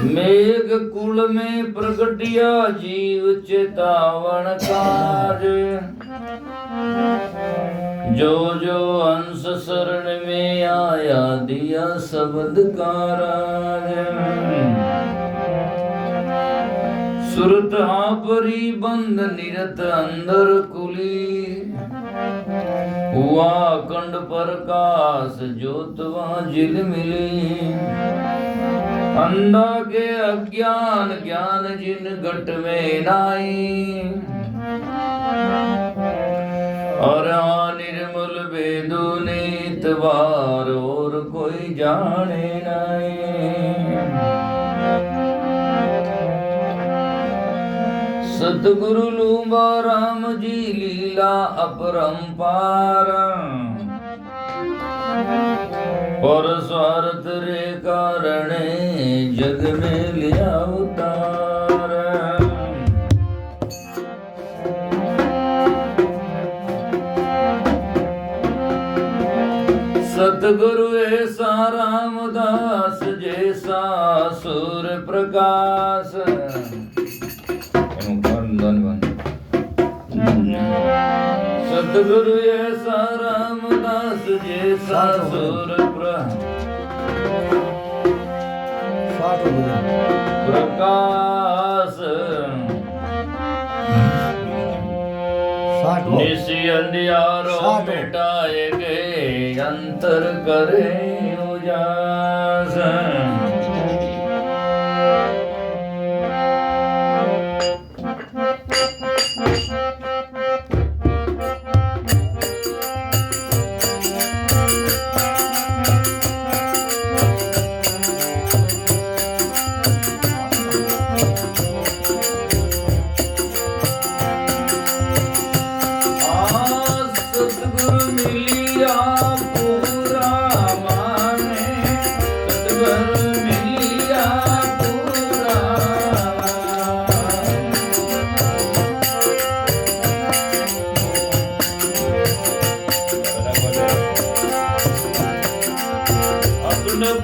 मेघ कुल में प्रगटिया जीव चेतावन काज, जो जो अंश शरण में आया दिया शब्द का राज। सुरत आपरी बंद निरत अंदर कुली, हुआ कंड प्रकाश ज्योत वहाँ जिल मिली। अंधा के अज्ञान ज्ञान जिन घट में नाई, और निर्मल वेदो नीत बार और कोई जाने नहीं। सतगुरु लूंबा राम जी लीला अपरंपार, और स्वार्थ रे कारण जग में लिया उतार। सतगुरु ऐसा रामदास जैसा सूर्य प्रकाश। सतगुरु ऐसा रामदास जैसा सूर्य प्रकाश। निशी अंधियारो मिटाए गए अंतर करे उजास।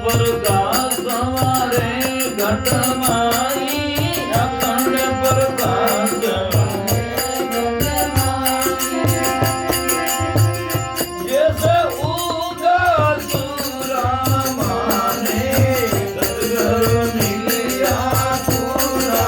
प्रकाश हमारे घट माई, अखंड प्रकाश जैसे उगा सूरा माने, सतगुरु मिलिया पूरा।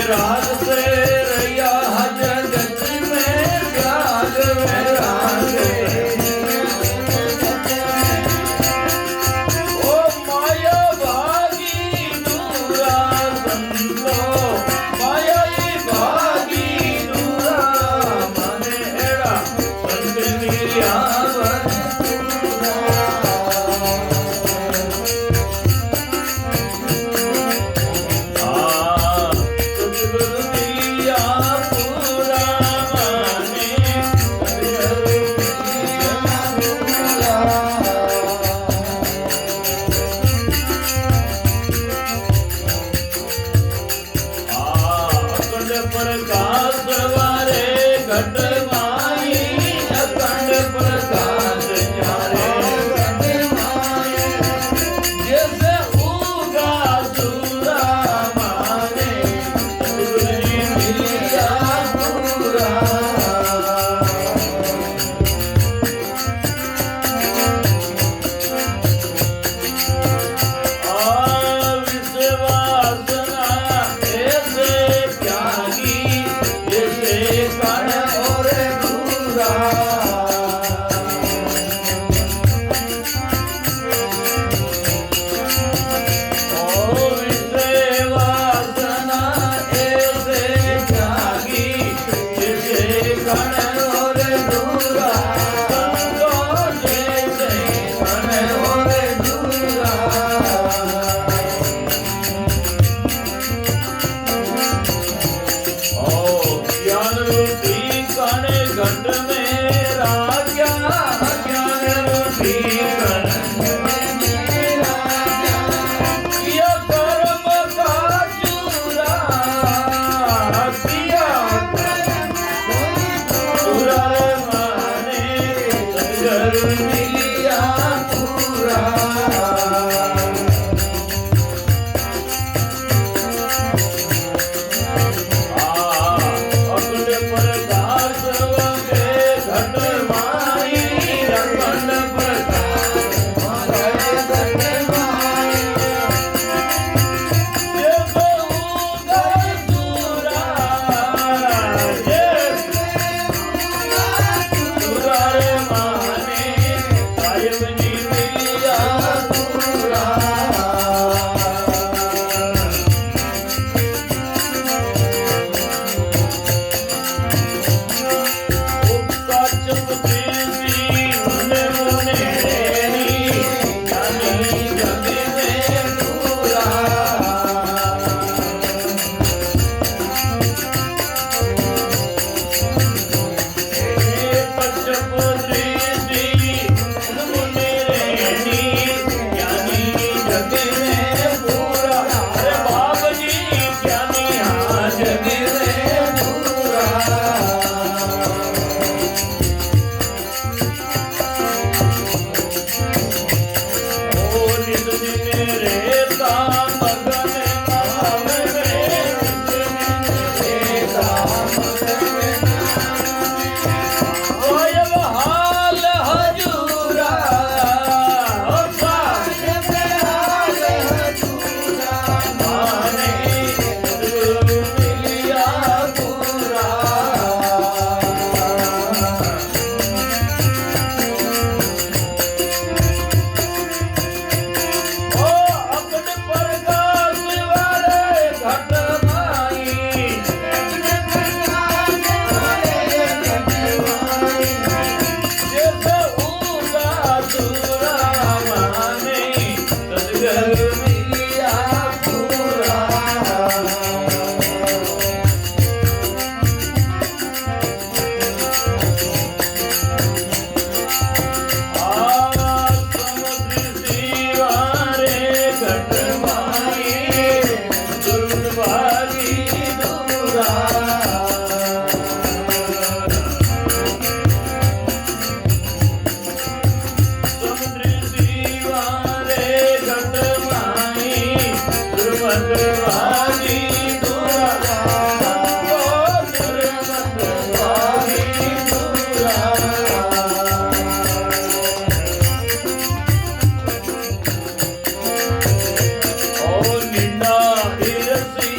राग से रैया जगत में त्याग वैराग ओ माया भागी दूरा संतो माया भागी दूरा माने एड़ा संत मिलिया प्रकाश वारे घट माई अखंड प्रकाश न्यारे घट माई जैसे उगा सूरा माने सतगुरु मिलिया पूरा विश्वासना ऐसे त्यागी जैसे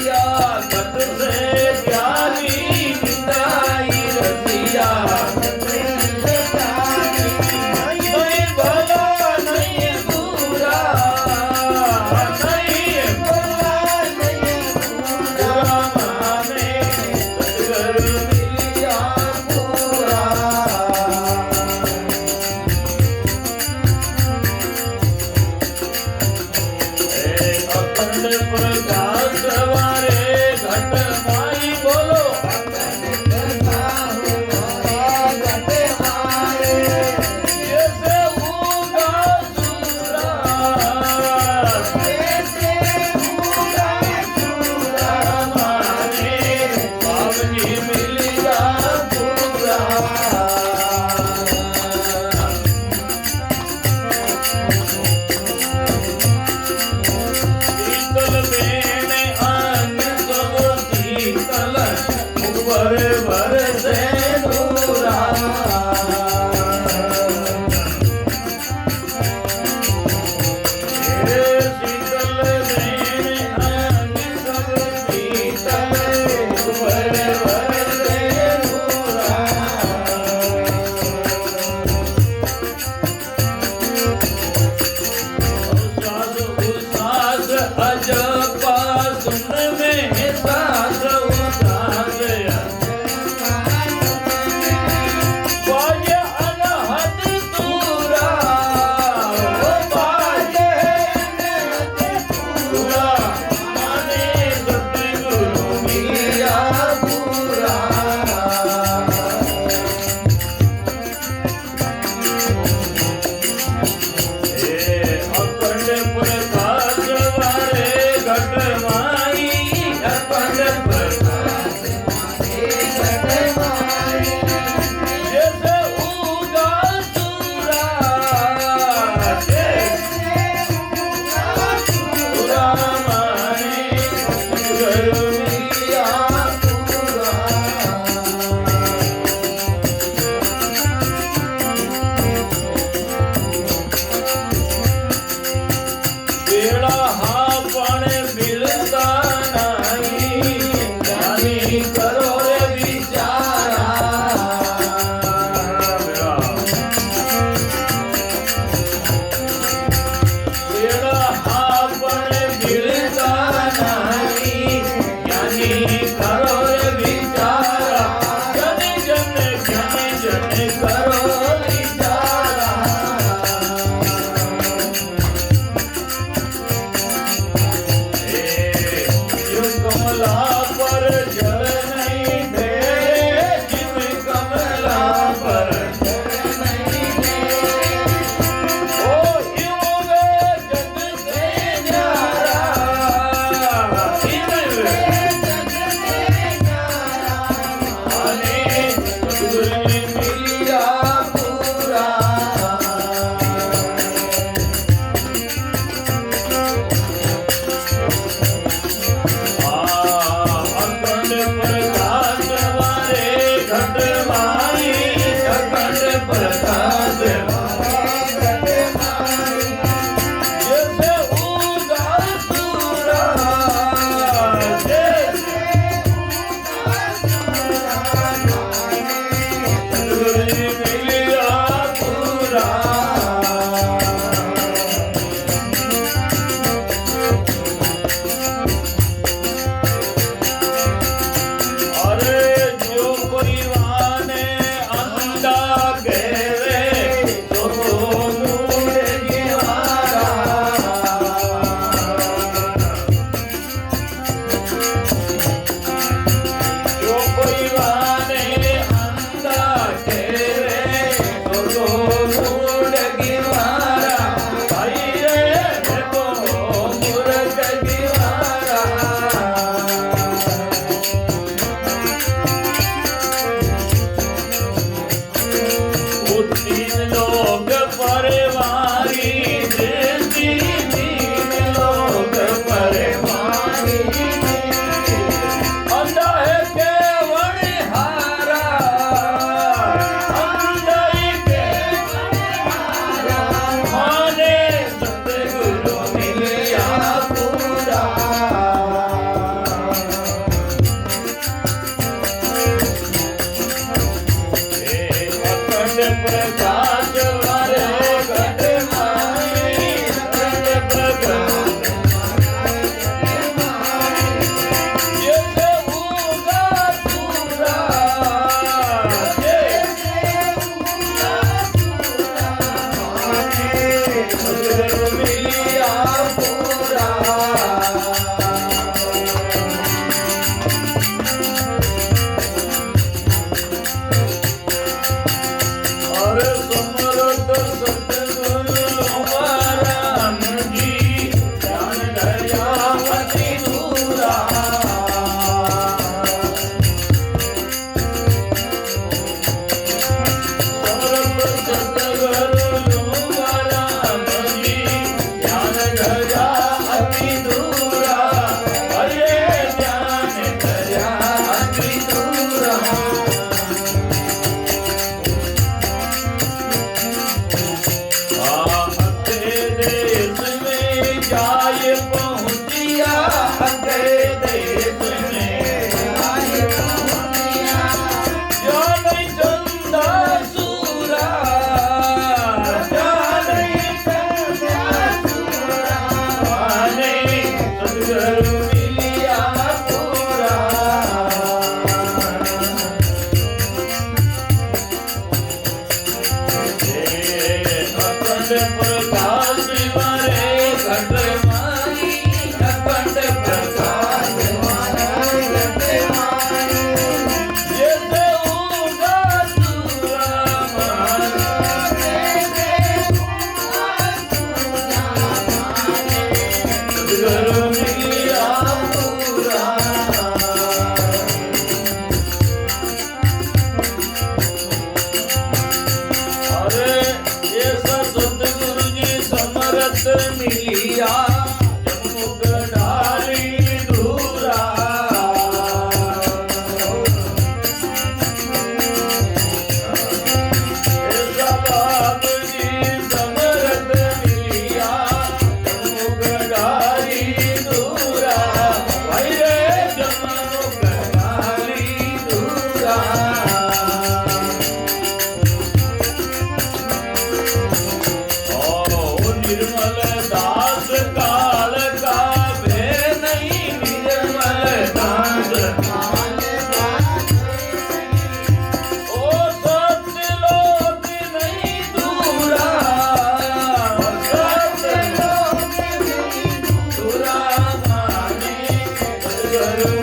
रसिया घट से प्यारी बिताई रसिया नहीं भला नहीं बुरा नहीं भला नहीं बुरा माने सतगुरु मिलिया पूरा अखंड प्रकाश वारे घट माई बोलो जैसे उगा सूरज माने बाबजी मिलिया पूरा शीतल बेन अंग सब शीतल ऊपर बरसे नूरा शीतल बेन अंग सब शीतल ऊपर बरसे नूरा उसास अजपा सुन में सास उसास बाज अनहद तूरा बाज अनहद तूरा माने सतगुरु मिलिया पूरा अखंड प्रकाश वारे घट माई अखंड प्रकाश वारे घट माई जैसे उगा सूरज पूरा माने सतगुरु मिलिया पूरा बेड़ा हा पण मिलता नहीं जानी करो रे विचारा बेड़ा हा पण मिलता नहीं जानी करो रे विचारा जन जन करो विचारा कमला पर जल नहीं दे जिम कमला पर जल नहीं दे ओ यूं वे जग से न्यारा यूं वे जग से न्यारा आने सतगुरु मिलिया पूरा अखंड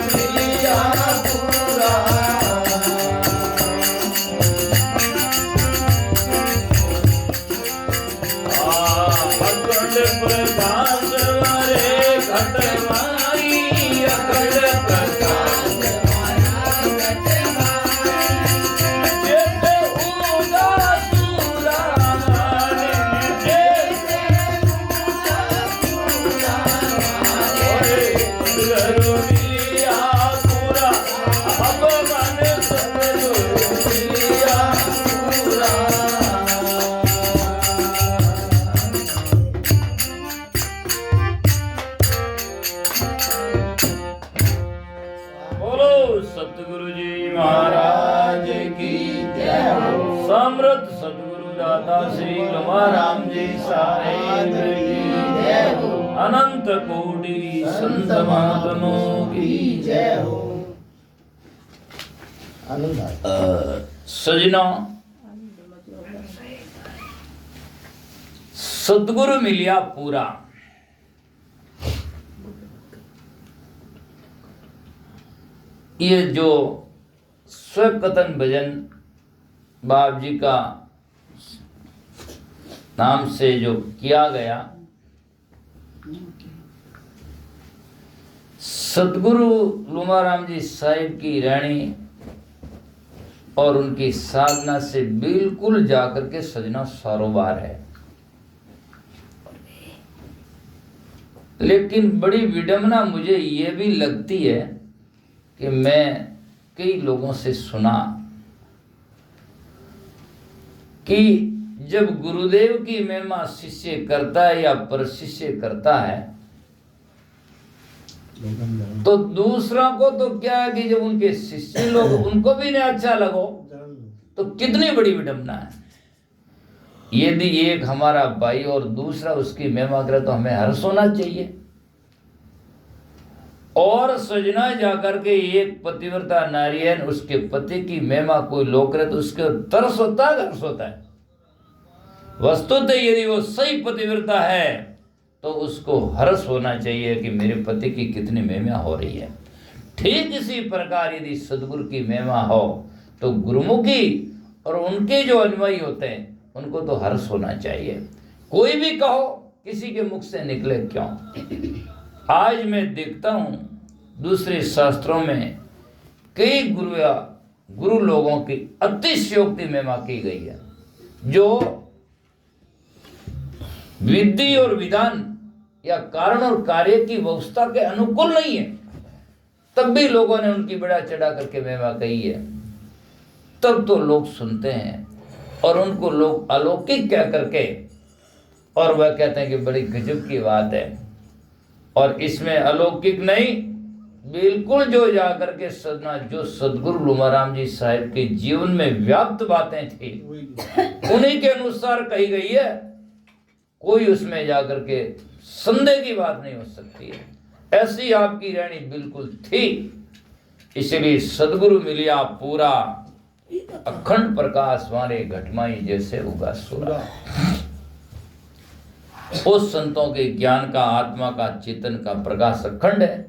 मिलिया पूरा। अखंड प्रकाश वारे घटमाई, अखंड प्रकाश जैसे उगा सूरा, जैसे सद्गुरु मिलिया पूरा, अब मन सद्गुरु मिलिया पूरा। बोलो सतगुरु जी महाराज की जय हो। समृद्ध सतगुरु दाता श्री लुमाराम जी साहेब की जय हो। अनंत कोटि संत महात्माओं की जय हो। सजना, सतगुरु मिलिया पूरा, ये जो स्वकथन भजन बाप जी का नाम से जो किया गया, सतगुरु लुमाराम जी साहिब की रहनी और उनकी साधना से बिल्कुल जाकर के सजना सरोबार है। लेकिन बड़ी विडंबना मुझे ये भी लगती है कि मैं कई लोगों से सुना कि जब गुरुदेव की महिमा शिष्य करता है या पर शिष्य करता है तो दूसरों को तो क्या है कि जब उनके शिष्य लोग उनको भी नहीं अच्छा लगो तो कितनी बड़ी विडंबना है। यदि एक हमारा भाई और दूसरा उसकी महिमा करे तो हमें हर्ष होना चाहिए। और सजना जाकर के एक पतिव्रता नारी है, उसके पति की महिमा कोई लोग करे तो उसके तरस होता है, हर्ष होता है। वस्तुतः यदि वो सही पतिव्रता है तो उसको हर्ष होना चाहिए कि मेरे पति की कितनी महिमा हो रही है। ठीक इसी प्रकार यदि सदगुरु की महिमा हो तो गुरुमुखी और उनके जो अनुयायी होते हैं उनको तो हर्ष होना चाहिए। कोई भी कहो, किसी के मुख से निकले क्यों। आज मैं देखता हूँ दूसरे शास्त्रों में कई गुरु लोगों की अतिशयोक्ति महिमा की गई है जो विधि और विधान या कारण और कार्य की व्यवस्था के अनुकूल नहीं है, तब भी लोगों ने उनकी बड़ा चढ़ा करके महिमा कही है। तब तो लोग सुनते हैं और उनको लोग अलौकिक कह करके और वह कहते हैं कि बड़ी गजब की बात है। और इसमें अलौकिक नहीं, बिल्कुल जो जाकर के सदना जो सदगुरु लुमाराम जी साहिब के जीवन में व्याप्त बातें थी उन्हीं के अनुसार कही गई है। कोई उसमें जाकर के संदेह की बात नहीं हो सकती है। ऐसी आपकी रहनी बिल्कुल थी। इसलिए सदगुरु मिलिया पूरा, अखंड प्रकाश वारे घटमाई जैसे उगा सूरा। उस संतों के ज्ञान का, आत्मा का, चेतन का प्रकाश अखंड है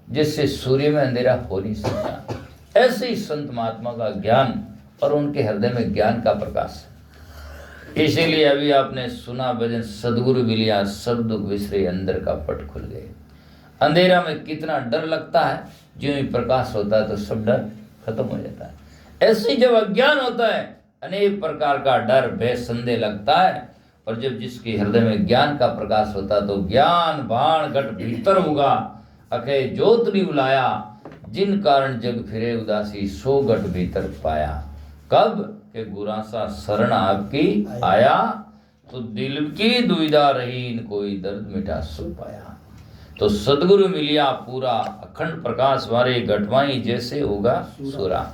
जिससे सूर्य में अंधेरा हो नहीं सकता। ऐसे ही संत महात्मा का ज्ञान और उनके हृदय में ज्ञान का प्रकाश है। इसीलिए अभी आपने सुना भजन, सदगुरु मिलिया सब दुख विसरे, अंदर का पट खुल गए। अंधेरा में कितना डर लगता है, जो ही प्रकाश होता है तो सब डर खत्म हो जाता है। ऐसे ही जब अज्ञान होता है अनेक प्रकार का डर, भय, संदेह लगता है। और जब जिसके हृदय में ज्ञान का प्रकाश होता है तो ज्ञान बाण घट भीतर होगा, अखे ज्योत नहीं बुलाया, जिन कारण जग फिरे उदासी, सो घट भीतर पाया। कब के गुरासा शरण आपकी आया, तो दिल की दुविधा रही, इन कोई दर्द मिटा सुन पाया। तो सदगुरु मिलिया पूरा, अखंड प्रकाश वारे घटवाई जैसे होगा सूरा।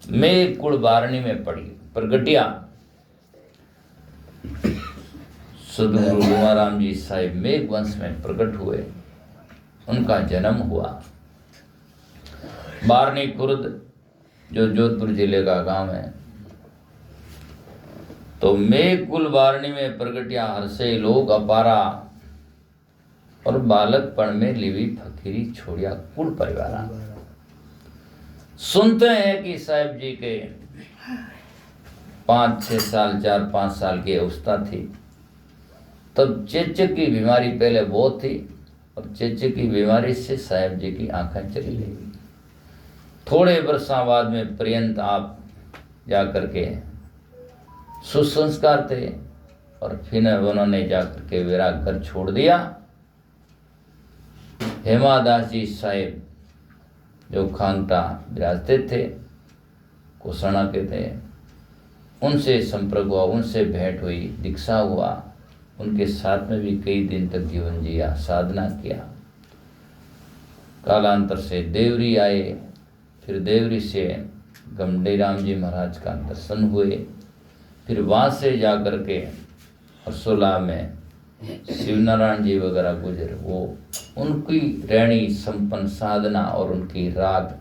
मैं कुल बारणी में पड़ी प्रगटिया सदगुरु लुमाराम जी साहिब मेघ वंश में प्रकट हुए, उनका जन्म हुआ। बारनी खुर्द जो जोधपुर जिले का गांव है, तो मेघ कुल बारणी में प्रगटिया हर्षे लोग अपारा। और बालकपण में लिवी फकीरी छोड़िया कुल परिवारा। सुनते हैं कि साहिब जी के 5-6 साल 4-5 साल की अवस्था थी, तब चेचक की बीमारी पहले बहुत थी और चेचक की बीमारी से साहिब जी की आंखें चली गई। थोड़े वर्षों बाद में पर्यंत आप जाकर के सुसंस्कार थे और फिर उन्होंने जाकर के विराग घर छोड़ दिया। हेमादास जी साहिब जो खांगटा विराजते थे, कोसणा के थे, उनसे संपर्क हुआ, उनसे भेंट हुई, दीक्षा हुआ, उनके साथ में भी कई दिन तक जीवन जिया, साधना किया। कालांतर से देवरी आए, फिर देवरी से गमडे राम जी महाराज का दर्शन हुए, फिर वहाँ से जाकर के हरसोला में शिवनारायण जी वगैरह गुजरे। वो उनकी रहनी संपन्न साधना और उनकी राग,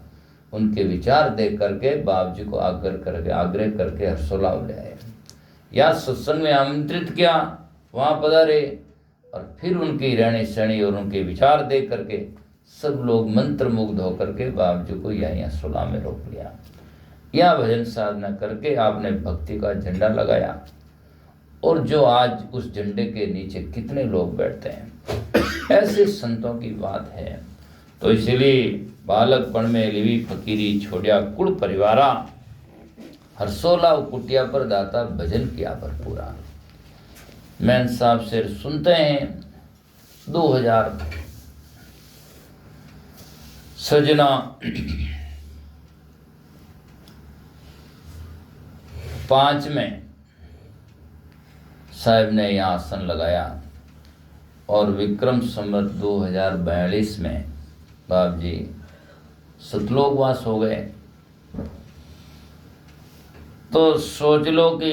उनके विचार देख करके बाप जी को आग्रह करके हरसोला ले आए, या सत्संग में आमंत्रित किया, वहाँ पधारे और फिर उनकी रहनी सहनी और उनके विचार देख करके सब लोग मंत्र मुग्ध होकर के बाप जी को यहाँ हरसोला में रोक लिया। यहाँ भजन साधना करके आपने भक्ति का झंडा लगाया, और जो आज उस झंडे के नीचे कितने लोग बैठते हैं, ऐसे संतों की बात है। तो इसलिए बालकपण में लिवी फकीरी छोड़िया कुल परिवारा, हरसोला कुटिया पर दाता भजन किया भरपूरा। मैन साहब से सुनते हैं 2000 सजना 5 में साहब ने यहाँ आसन लगाया, और विक्रम संवत 2042 में बाप जी सतलोकवास हो गए। तो सोच लो कि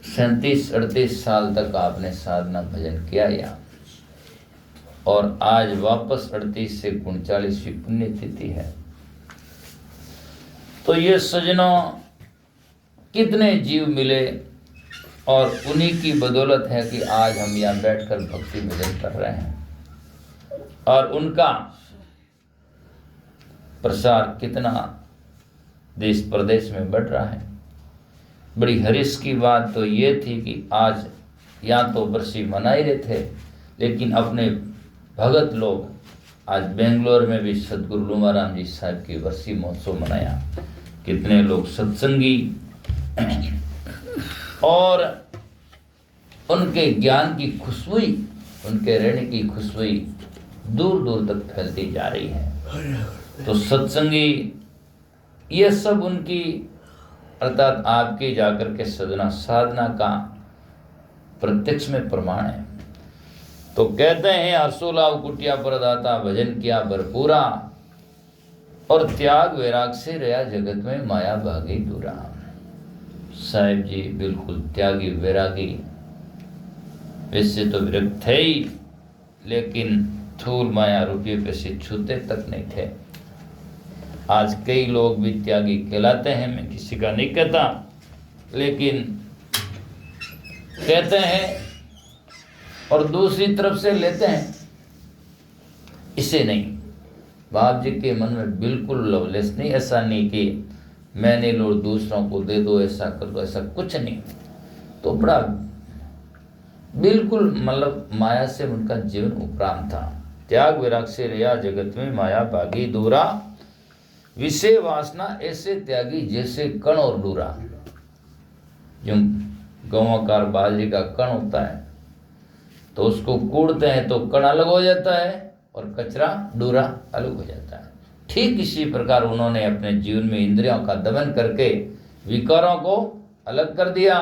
37-38 साल तक आपने साधना भजन किया यहाँ, और आज वापस 38 से 39वीं पुण्यतिथि है। तो ये सजनों कितने जीव मिले, और उन्हीं की बदौलत है कि आज हम यहाँ बैठकर भक्ति भजन कर रहे हैं, और उनका प्रसार कितना देश प्रदेश में बढ़ रहा है। बड़ी हर्ष की बात तो ये थी कि आज यहाँ तो बरसी मना ही रहे थे, लेकिन अपने भगत लोग आज बेंगलोर में भी सदगुरु लूमाराम जी साहब की बरसी महोत्सव मनाया। कितने लोग सत्संगी और उनके ज्ञान की खुशबू, उनके रहने की खुशबू दूर दूर तक फैलती जा रही है। तो सत्संगी ये सब उनकी अर्थात आपकी जाकर के सदना साधना का प्रत्यक्ष में प्रमाण है। तो कहते हैं हरसोला कुटिया पर दाता भजन किया भरपूरा, और त्याग वैराग से रहा जगत में माया भागी दूरा। साहिब जी बिल्कुल त्यागी वैरागी, वैसे तो विरक्त थे ही, लेकिन थूल माया रुपये पैसे छूते तक नहीं थे। आज कई लोग भी त्यागी कहलाते हैं, मैं किसी का नहीं कहता, लेकिन कहते हैं और दूसरी तरफ से लेते हैं, इसे नहीं। बाप जी के मन में बिल्कुल लवलेस नहीं, ऐसा नहीं कि मैंने लो दूसरों को दे दो, ऐसा कर दो, ऐसा कुछ नहीं। तो बड़ा बिल्कुल मतलब माया से उनका जीवन उपरांत था। त्याग विराग से रिया जगत में माया भागी दूरा, विषय वासना ऐसे त्यागी जैसे कण और डूरा। जो गौवाकार बाजरे का कण होता है तो उसको कूड़ते हैं तो कण अलग हो जाता है और कचरा डूरा अलग हो जाता है। ठीक इसी प्रकार उन्होंने अपने जीवन में इंद्रियों का दमन करके विकारों को अलग कर दिया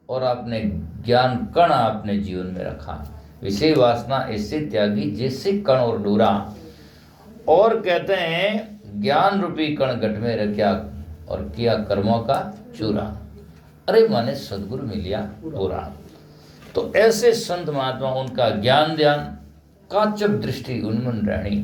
और अपने ज्ञान कण अपने जीवन में रखा। विषय वासना ऐसे त्यागी जैसे कण और डूरा। और कहते हैं ज्ञान रूपी कण घट में रखा और किया कर्मों का चूरा। अरे माने सदगुरु मिलिया पूरा। तो ऐसे संत महात्मा उनका ज्ञान ध्यान काचब दृष्टि उन्मन रहनी।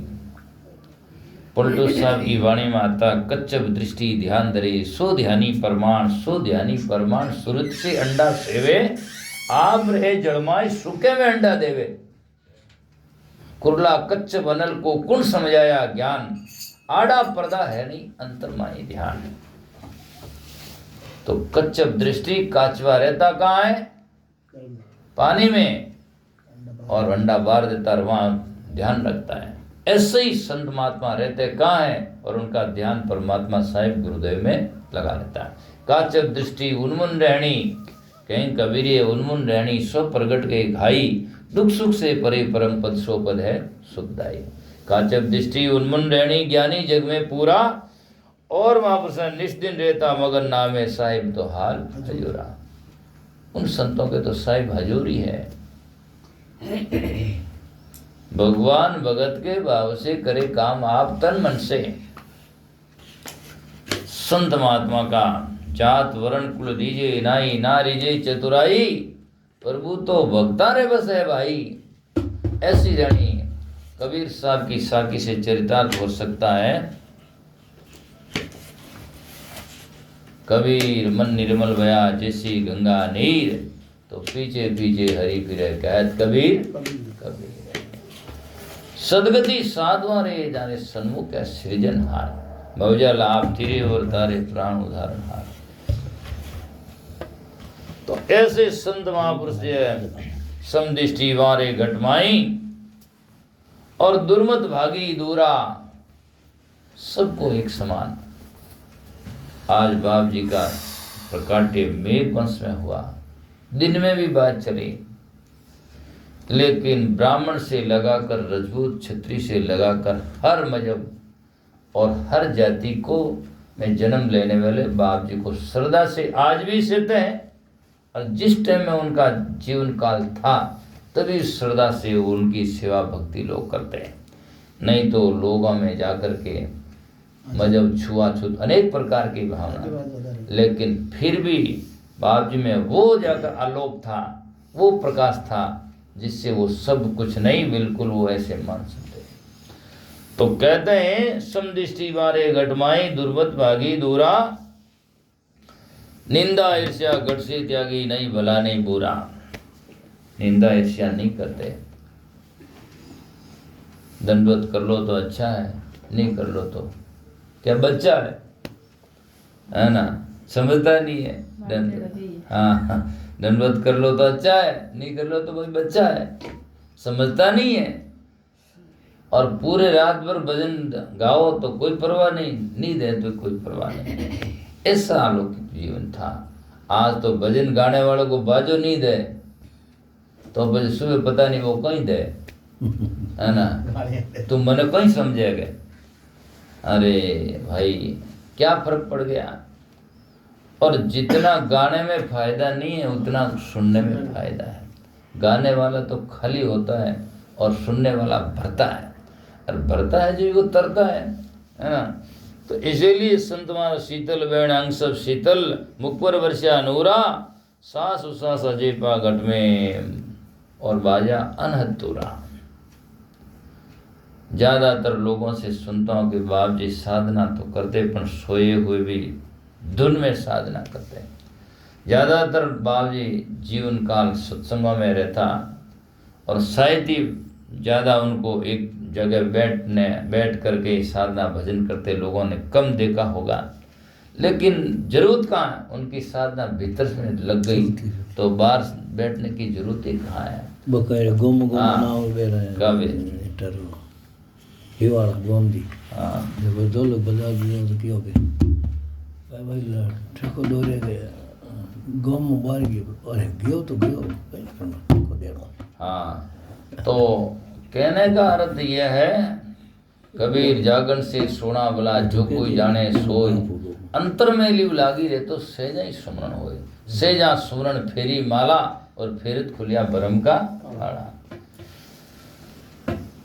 पलटू साहब की वाणी में आता कच्चब दृष्टि ध्यान धरे, सो ध्यानी परमाण सुरत से अंडा सेवे, आप रहे जड़माए सुखे में अंडा देवे। कुरला कच्च बनल को कुण समझाया ज्ञान, आड़ा पर्दा है नहीं अंतर्माई ध्यान। तो कच्चप दृष्टि काचवा रहता कहाँ है? पानी में, और अंडा बार देता और वहां ध्यान रखता है। ऐसे ही संत महात्मा रहते कहाँ है? और उनका ध्यान परमात्मा साहिब गुरुदेव में लगा रहता है। काचप दृष्टि उन्मुन रहनी, कहीं कबीर ये उन्मुन रहनी, सो प्रगट के घाई, दुख सुख से परे परम पद सो पद है सुखदाई। काचप दृष्टि उन्मुन रहनी, ज्ञानी जग में पूरा, और महापुरुष निष्दिन रहता मगन नामे साहिब तो हाल हजूरा। उन संतों के तो साहिब हजूरी है। भगवान भगत के भाव से करे काम आप तन मन से। संत महात्मा का जात वर्ण कुल दीजे नाई, ना रीजे चतुराई, प्रभु तो भक्ता रे बस है भाई। ऐसी रानी कबीर साहब की साकी से चरितार्थ हो सकता है। कबीर मन निर्मल भया जैसी गंगा नीर, तो पीछे पीछे हरि फिरे कहत कबीर कबीर। सदगति साधवा रे जाने सन्मुख है सृजनहार, भवजा लाभ तेरे और तारे प्राण उदाहरण हार। तो ऐसे संत महापुरुष समदृष्टि वारे घटमाई, और दुर्मत भागी दूरा, सबको एक समान। आज बाप जी का प्रकाट्य मेघ वंश में हुआ, दिन में भी बात चली, लेकिन ब्राह्मण से लगाकर रजपूत क्षत्रिय से लगाकर हर मजहब और हर जाति को में जन्म लेने वाले बाप जी को श्रद्धा से आज भी सहते हैं। और जिस टाइम में उनका जीवन काल था तभी श्रद्धा से उनकी सेवा भक्ति लोग करते हैं। नहीं तो लोगों में जाकर के मजहब छुआछूत अनेक प्रकार की भावना, लेकिन फिर भी बाप जी में वो जाकर आलोक था, वो प्रकाश था जिससे वो सब कुछ नहीं, बिल्कुल वो ऐसे मान सकते। तो कहते हैं समदृष्टि वारे घटमाई, दुर्मत भागी दूरा, निंदा ईर्ष्या गढ़ से त्यागी, नहीं भला नहीं बुरा। निंदा ईर्ष्या नहीं करते, दंडवत कर लो तो अच्छा है, नहीं कर लो तो क्या बच्चा है ना, समझता नहीं है। हाँ, दंडवत कर लो तो अच्छा है, नहीं कर लो तो कोई बच्चा है, समझता नहीं है। और पूरे रात भर भजन गाओ तो कोई परवाह नहीं, नींद है तो कोई परवाह नहीं। ऐसा अलौकिक जीवन था। आज तो भजन गाने वालों को बाजो नींद है तो बजे सुबह पता नहीं वो कहीं दे, है ना, तुम मने कहीं समझेगा। अरे भाई क्या फर्क पड़ गया। और जितना गाने में फायदा नहीं है उतना सुनने में फायदा है। गाने वाला तो खाली होता है और सुनने वाला भरता है, और भरता है जो वो तरता है ना। तो इसीलिए संत महाराज शीतल बैण अंग सब शीतल, मुख पर वर्षा नूरा, सांस उसास अजय पा घट में और बाजा अनहतूरा। ज्यादातर लोगों से सुनता हूँ कि बाप जी साधना तो करते पर सोए हुए भी धुन में साधना करते हैं। ज़्यादातर बाप जी जीवन काल सत्संगों में रहता, और शायद ही ज़्यादा उनको एक जगह बैठ करके साधना भजन करते लोगों ने कम देखा होगा। लेकिन जरूरत कहाँ है, उनकी साधना भीतर से लग गई तो बाहर बैठने की जरूरत ही कहाँ है। हिवाड़ा गोमदी जब दो लोग बजा दिए तो क्या हो गया भाई ठेको दौड़े गए गाँव में बाहर गए, अरे गयो तो गयो को देना। हाँ, तो कहने का अर्थ यह है, कबीर जागन से सोना भला जो कोई जाने सोई, अंतर में लिव लागी रहे तो सहजा ही सुमरण होए, सहजा सुमरण फेरी माला और फेरित खुलिया ब्रह्म का भाड़ा।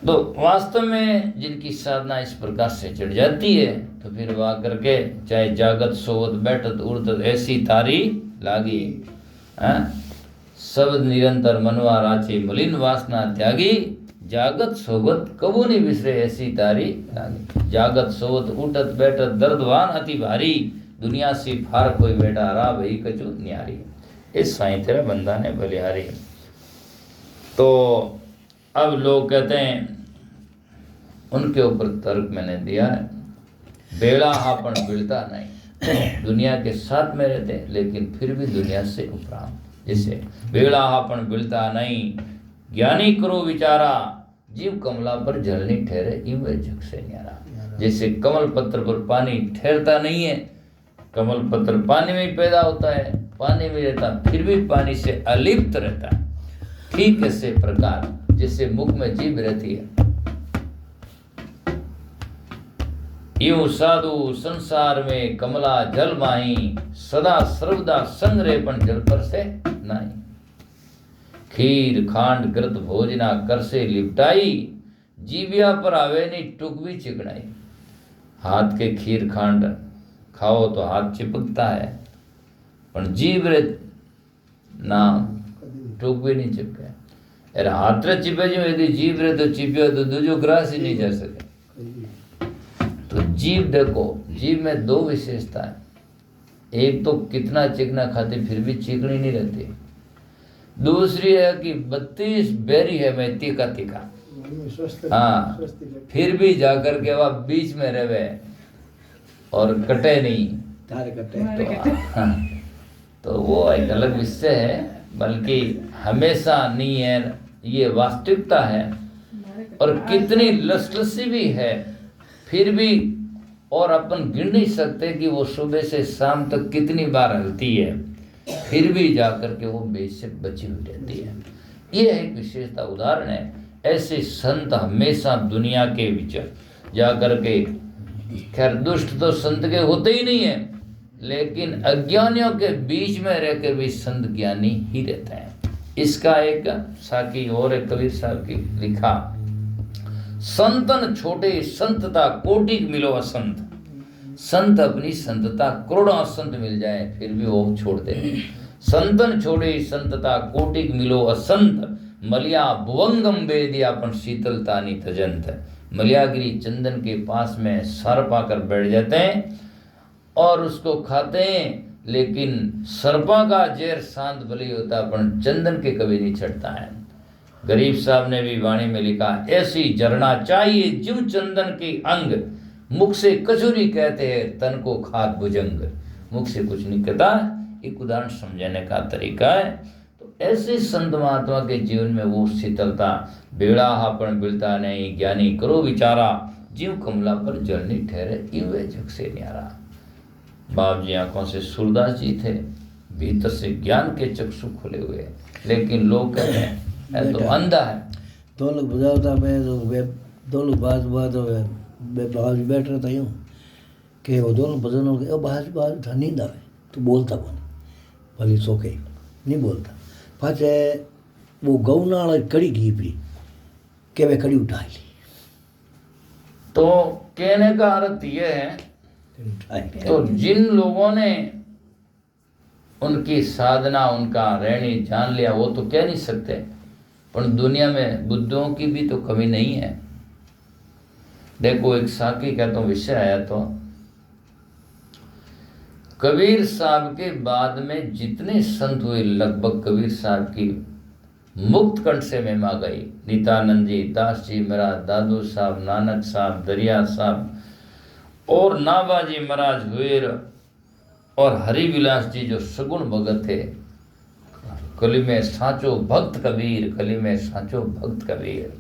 तो वास्तव में जिनकी साधना इस प्रकार से चढ़ जाती है तो फिर वह करके चाहे जागत सोवत बैठत उड़त ऐसी तारी लागी, शब्द निरंतर मनवा राचे मलिन वासना त्यागी, जागत सोवत कबू नहीं बिसरे ऐसी तारी लागी। जागत सोवत उठत बैठत दर्दवान अति भारी, दुनिया से फार कोई बैठा रा भई कचू न्यारी, इस साईं तेरा बंदा ने बलिहारी। तो अब लोग कहते हैं उनके ऊपर तर्क मैंने दिया है। बेड़ा हापण बिलता नहीं, दुनिया के साथ में रहते हैं लेकिन फिर भी दुनिया से उपरांत। जैसे बेड़ा हापण बिलता नहीं, ज्ञानी करो विचारा, जीव कमला पर जलनी ठहरे इवे जग से न्यारा। जैसे कमल पत्र पर पानी ठहरता नहीं है, कमल पत्र पानी में ही पैदा होता है, पानी में रहता फिर भी पानी से अलिप्त रहता है, ठीक ऐसे प्रकार जैसे मुख में जीभ रहती है, यूं साधु संसार में कमला जल माही, सदा सर्वदा संग रे पण जल पर से नहीं। खीर खांड कृत भोजना कर से लिपटाई, जीविया पर आवे नी टुक भी चिकनाई। हाथ के खीर खांड खाओ तो हाथ चिपकता है, पर जीव रे ना टुक भी नहीं चिपके। अरे हाथ रे चिपे जो यदि जीव रे तो चिपियो तो दूजो ग्रास ही नहीं जा सके। तो जीव देखो, जीव में दो विशेषता है, एक तो कितना चिकना खाती फिर भी चिकनी नहीं रहती, दूसरी है कि 32 बेरी है मैं तीखा तीखा, हाँ फिर भी जाकर के वह बीच में रहे और कटे नहीं, तो वो एक अलग विषय है, बल्कि हमेशा नहीं है, ये वास्तविकता है। और कितनी लसलसी भी है फिर भी, और अपन गिन नहीं सकते कि वो सुबह से शाम तक कितनी बार हलती है, फिर भी जाकर के वो बेशक बची हुई रहती है। ये एक विशेषता उदाहरण है। ऐसे संत हमेशा दुनिया के बीच जाकर के, खैर दुष्ट तो संत के होते ही नहीं है, लेकिन अज्ञानियों के बीच में रहकर भी संत ज्ञानी ही रहते हैं। इसका एक साकी और एक कबीर साहब की लिखा, संतन छोटे संतता कोटि मिलो असंत। संत अपनी संतता करोड़ों असंत मिल जाए फिर भी वो छोड़ते नहीं। संतन छोड़े संतता कोटि मिलो असंत, मलिया भुवंगम वेदियापन शीतलता नी तजंत। मलियागिरी चंदन के पास में सर्प आकर बैठ जाते हैं और उसको खाते हैं, लेकिन सर्पा का जहर शांत भले होता है पर चंदन के कभी नहीं चढ़ता है। गरीब साहब ने भी वाणी में लिखा, ऐसी झरना चाहिए जिम चंदन के अंग, मुख से कचूरी कहते हैं तन को खाद भुजंग। मुख से कुछ नहीं कहता, एक उदाहरण समझाने का तरीका है। तो ऐसे संत महात्मा के जीवन में वो शीतलता, बेड़ा हापण बिलता नहीं, ज्ञानी करो विचारा, जीव कमला पर जलनी ठहरे इवे जग से न्यारा। बाप जी आंखों से सूरदास जी थे, भीतर से ज्ञान के चक्षु खुले हुए, लेकिन लोग कहते हैं है तो अंधा है। दो लोग बजावता मैं तो दो लोग बात बैठ रहा था यूँ कि वो दोनों भजन हो गए, बाहर था नींद आवे तो बोलता कौन भली सोखे नहीं बोलता। पाछे वो गौनाल कड़ी ढीपरी के वे कड़ी उठा ली। तो कहने का अर्थ ये है, तो जिन लोगों ने उनकी साधना उनका रहनी जान लिया वो तो कह नहीं सकते, पर दुनिया में बुद्धों की भी तो कमी नहीं है। देखो एक साकी का तो विषय आया, तो कबीर साहब के बाद में जितने संत हुए लगभग कबीर साहब की मुक्त कंठ से महिमा गई। नित्यानंद जी, दास जी महाराज, दादू साहब, नानक साहब, दरिया साहब और नाबाजी महाराज हुए, और हरिविलास जी जो सगुण भगत थे। कली में साचो भक्त कबीर, कली में साचो भक्त कबीर।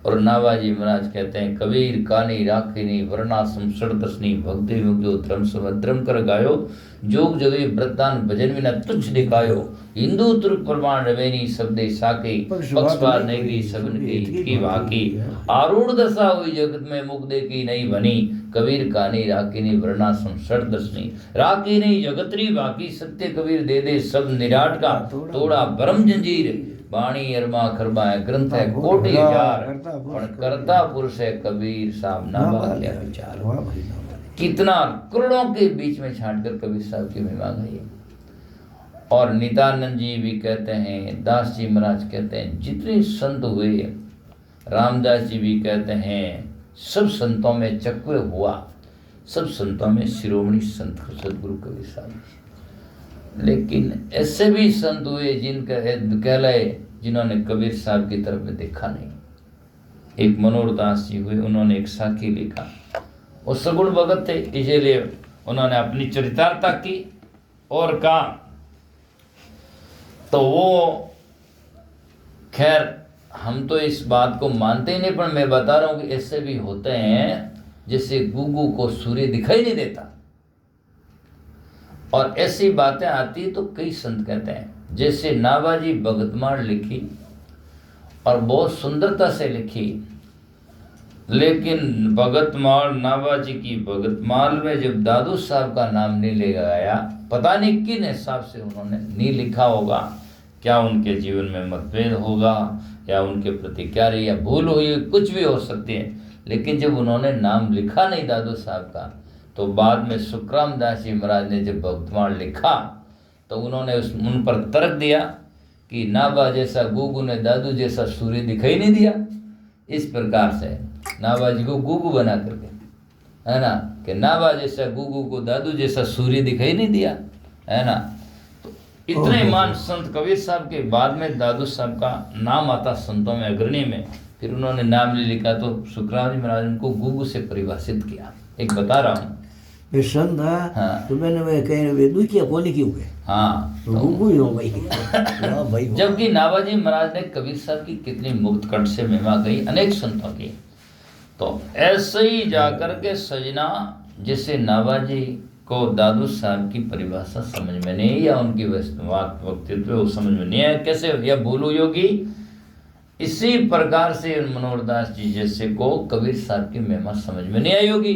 और नाबाजी महाराज कहते हैं, कबीर कानी राखिनी वर्णासम सड़दसनी, भक्ति मुग्धो धर्म समद्रम कर गायो, जोग जगे व्रतान भजन विना तुच्छ दिखायो, हिंदू तुर्क प्रमाण रवेनी शब्दे साके, पक्षपात नगरी सबन की वाकी, आरूढ़ दशा हुई जगत में मुग्धे की नहीं बनी, कबीर कानी राखिनी वर्णासम सड़दसनी, राखी नहीं जगतरी बाकी, सत्य कबीर दे दे सब निराट का, तोड़ा ब्रह्म जंजीर, बाणी अरमा खरबा है ग्रंथ है कोटि हजार, पर करता पुरुष है कबीर साहब ना बाल्या विचार। कितना करोड़ों के बीच में छांटकर कबीर साहब की महिमा गई। और नित्यानंद जी भी कहते हैं, दास जी महाराज कहते हैं, जितने संत हुए, रामदास जी भी कहते हैं, सब संतों में चक्वे हुआ, सब संतों में शिरोमणि संत सदगुरु कबीर साहब। लेकिन ऐसे भी संत हुए जिनका कहलाए जिन्होंने कबीर साहब की तरफ में देखा नहीं, एक मनोहरदास जी हुए, उन्होंने एक साखी लिखा। वो सगुण भगत थे, इसीलिए उन्होंने अपनी चरितार्था की और कहा। तो वो खैर हम तो इस बात को मानते ही नहीं, पर मैं बता रहा हूँ कि ऐसे भी होते हैं जैसे गुगु को सूर्य दिखाई नहीं देता, और ऐसी बातें आती तो कई संत कहते हैं। जैसे नाभाजी भगतमाल लिखी और बहुत सुंदरता से लिखी, लेकिन भगतमाल नाभाजी की भगतमाल में जब दादू साहब का नाम नहीं ले गया, पता नहीं किन हिसाब से उन्होंने नहीं लिखा होगा, क्या उनके जीवन में मतभेद होगा या उनके प्रति क्या रही या भूल हुई, कुछ भी हो सकती है। लेकिन जब उन्होंने नाम लिखा नहीं दादू साहब का, तो बाद में सुखराम दास जी महाराज ने जब भगतमाल लिखा तो उन्होंने उन पर तर्क दिया कि नाभा जैसा गुगु ने दादू जैसा सूर्य दिखाई नहीं दिया। इस प्रकार से नाभा जी को गुगु बना करके, है ना, कि नाभा जैसा गुगु को दादू जैसा सूर्य दिखाई नहीं दिया, है ना। तो इतने मान संत कबीर साहब के बाद में दादू साहब का नाम आता संतों में अग्रणी में, फिर उन्होंने नाम नहीं लिखा तो सुखराम जी महाराज उनको गुगु से परिभाषित किया। एक बता रहा हूँ, वे संत हाँ। तो मैंने वे कहीं वे दुखिया कोनी क्यों गए, हाँ, तो गुगु ही हो गई। हाँ भाई, जबकि नाभाजी महाराज ने कबीर साहब की कितनी मुक्त कंठ से महिमा गई अनेक संतों की। तो ऐसे ही जाकर के सजना, जैसे नाभाजी को दादू साहब की परिभाषा समझ में नहीं या उनकी वक्तव्य वो समझ में नहीं है, कैसे या बोलो योगी, इसी प्रकार से मनोहरदास जी जैसे को कबीर साहब की महिमा समझ में नहीं आई होगी।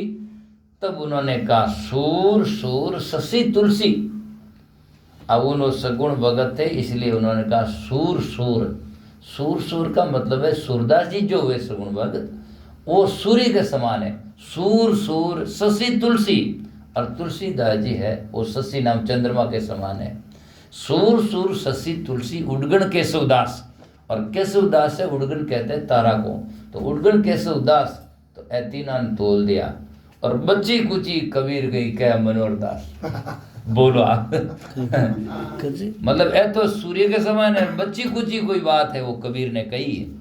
तब उन्होंने कहा सूर सूर शशि तुलसी। अब उन्होंने सगुण भगत थे, इसलिए उन्होंने कहा सूर सूर। सूर सूर का मतलब है सूरदास जी जो हुए सगुण भगत, वो सूर्य के समान है। सूर सूर शशि तुलसी, और तुलसीदास जी है वो शशि नाम चंद्रमा के समान है। सूर सूर शशि तुलसी उडगण केशवदास, और केशवदास से उडगण कहते हैं तारा को, तो उडगण केशवदास, तो ऐतीना ने तोल दिया। और बच्ची कुची कबीर गई क्या मनोहरदास, बोलो आप। मतलब तो सूर्य के समान है, बच्ची कुची कोई बात है वो कबीर ने कही है।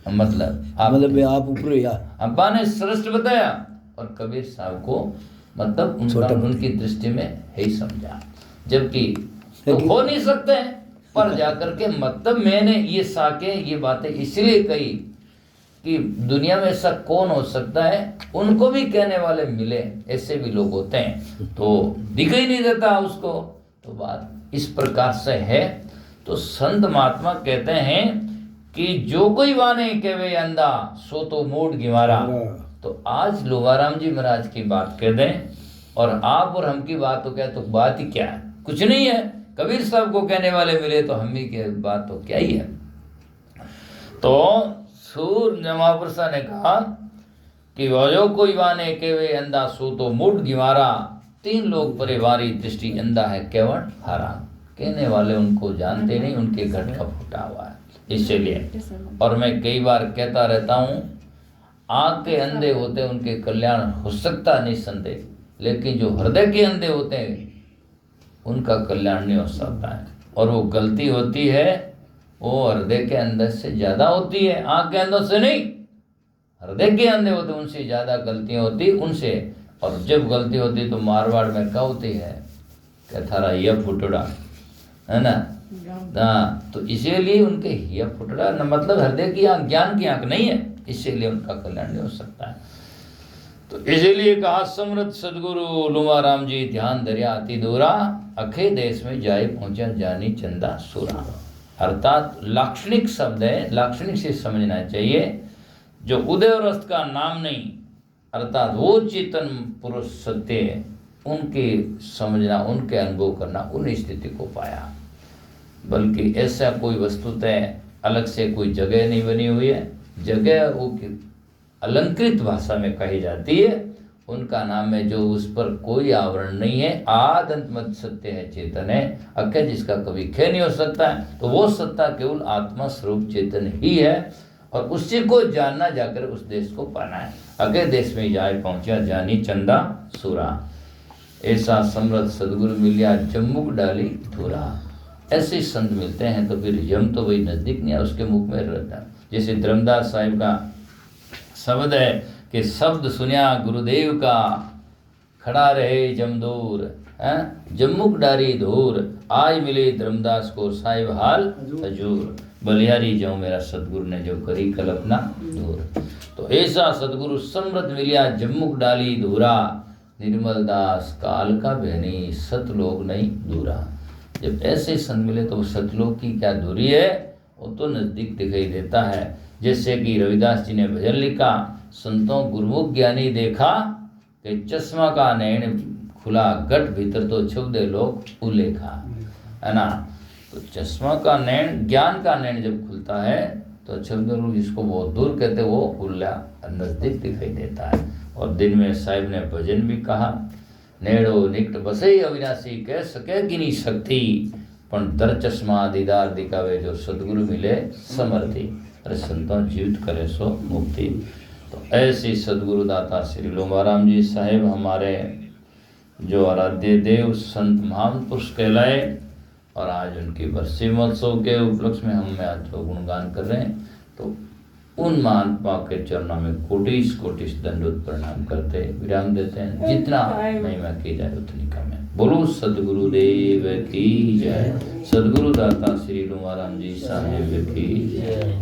मतलब आप ऊपर या अब्बा ने श्रेष्ठ बताया और कबीर साहब को मतलब उनकी दृष्टि में है ही समझा, जबकि तो हो नहीं सकते हैं। पर जाकर के मतलब मैंने ये साके ये बातें इसलिए कही कि दुनिया में ऐसा कौन हो सकता है, उनको भी कहने वाले मिले, ऐसे भी लोग होते हैं, तो दिखाई नहीं देता उसको। तो बात इस प्रकार से है। तो संत महात्मा कहते हैं कि जो कोई वाने कहवे अंधा सो तो मूड गिवारा। तो आज लोहाराम जी महाराज की बात कह दें और आप और हम की बात तो क्या, तो बात ही क्या है, कुछ नहीं है। कबीर साहब को कहने वाले मिले तो हम ही के बात तो क्या ही है। तो सूर जमापुरसा ने कहा कि वजो कोई वाने केवे अंधा सो तो मूड गिवारा, तीन लोग परिवारी दृष्टि अंधा है केवल हारा। कहने वाले उनको जानते नहीं, उनके घट का फूटा हुआ है, इसीलिए। और मैं कई बार कहता रहता हूँ, आँख के अंधे होते उनके कल्याण हो सकता नहीं संदेह, लेकिन जो हृदय के अंधे होते हैं उनका कल्याण नहीं हो सकता है। और वो गलती होती है वो हृदय के अंदर से ज़्यादा होती है, आँख के अंदर से नहीं। हृदय के अंधे होते उनसे ज़्यादा गलतियाँ होती उनसे। और जब गलती होती तो मारवाड़ में क्या होती है, क्या थारा यह फुटड़ा, है ना। हाँ, तो इसीलिए उनके यह फुटड़ा न मतलब हृदय की आँख, ज्ञान की आँख नहीं है, इसीलिए उनका कल्याण नहीं हो सकता है। तो इसीलिए कहा समृद्ध सदगुरु लुमाराम जी ध्यान दरिया अति दूरा, अखे देश में जाए पहुंचा जानी चंदा सूरा। अर्थात लाक्षणिक शब्द है, लाक्षणिक से समझना चाहिए। जो उदय और अस्त का नाम नहीं, अर्थात वो चेतन पुरुष सत्य है, उनके समझना, उनके अनुभव करना, उन स्थिति को पाया। बल्कि ऐसा कोई वस्तुतः अलग से कोई जगह नहीं बनी हुई है। जगह वो अलंकृत भाषा में कही जाती है, उनका नाम है जो उस पर कोई आवरण नहीं है, आद अंत मत सत्य है, चेतन है, अख्य जिसका कभी क्षय नहीं हो सकता है। तो वो सत्ता केवल आत्मा स्वरूप चेतन ही है, और उसी को जानना, जाकर उस देश को पाना है। अखे देश में जाए पहुंचा जानी चंदा सूरा, ऐसा समृद्ध सदगुरु मिलिया जम्मुक डाली धूरा। ऐसे संत मिलते हैं तो फिर यम तो वही नजदीक नहीं है, उसके मुख में रहता है। जैसे धर्मदास साहिब का शब्द है कि शब्द सुनिया गुरुदेव का, खड़ा रहे जमदूर, जम्मुक डारी धूर, आज मिले धर्मदास को साहिब हाल हजूर, बलियारी जाऊं मेरा सतगुरु ने जो करी कल्पना दूर। तो ऐसा सतगुरु समृद्ध मिलिया जम्मुक डाली धूरा, निर्मल दास काल का बहनी सतलोक नहीं दूरा। जब ऐसे संत मिले तो सतलोक की क्या दूरी है, वो तो नजदीक दिखाई देता है। जैसे कि रविदास जी ने भजन लिखा, संतों गुरुमुख ज्ञानी देखा कि चश्मा का नैन खुला, गट भीतर तो छुप दे लोग उलेखा, है ना। तो चश्मा का नैन, ज्ञान का नैन जब खुलता है तो छुप दे लोग, जिसको बहुत दूर कहते वो उल्ला नजदीक दिखाई देता है। और दिन में साहिब ने भजन भी कहा, नेड़ो निकट बसे अविनाशी, कह सके कि नहीं शक्ति, पण दर चश्मा दीदार दिखावे, जो सदगुरु मिले समर्थी, अरे संतों जीवित करे सो मुक्ति। तो ऐसे सदगुरु दाता श्री लोमाराम जी साहेब हमारे जो आराध्य देव संत महान पुरुष कहलाए, और आज उनकी बरसी महोत्सव के उपलक्ष्य में हम आज जो गुणगान कर रहे हैं, तो उन महात्मा के चरणों में कोटिश कोटिश दंडोत प्रणाम करते विराम देते हैं। जितना महिमा की जाए उतनी कम है। बोलो सदगुरु देव की जय, सदगुरु दाता श्री लोमाराम जी साहेब की जय।